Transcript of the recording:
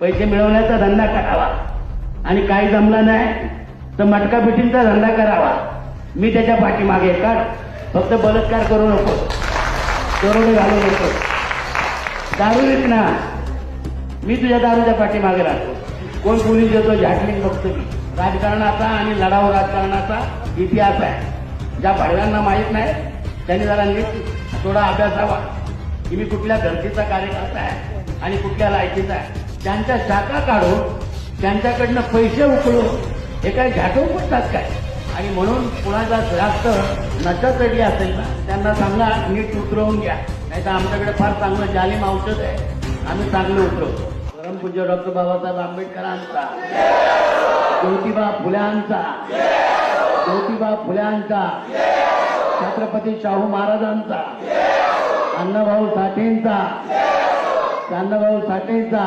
पैसे मिळवण्याचा धंदा करावा आणि काही जमला नाही तर मटका पिठींचा धंदा करावा. मी त्याच्या पाठीमागे काढ. फक्त बलात्कार करू नको, दरोडे घालू नको, दारू विक ना, मी तुझ्या दारूच्या पाठीमागे राहतो. कोण पोलीस देतो झाटलीन बघतो मी. राजकारणाचा आणि लढाऊ राजकारणाचा इतिहास आहे. ज्या भाडव्यांना माहीत नाही त्यांनी जरा नीट थोडा अभ्यासावा की मी कुठल्या धर्तीचा कार्यकर्ता आहे आणि कुठल्या लायकीचा आहे. त्यांच्या शाखा काढून त्यांच्याकडनं पैसे उकळून हे काय झाटून पडतात काय. आणि म्हणून कुणाचा जास्त नशा चढली असेल ना त्यांना सांगा नीट उतरवून घ्या, नाही तर आमच्याकडे फार चांगलं जालिम औषध आहे, आम्ही चांगलं उतरवतो. परमपूज्य डॉक्टर बाबासाहेब आंबेडकरांचा, ज्योतिबा फुल्यांचा, ज्योतिबा फुल्यांचा, छत्रपती शाहू महाराजांचा, अण्णाभाऊ साठेंचा, अण्णाभाऊ साठेंचा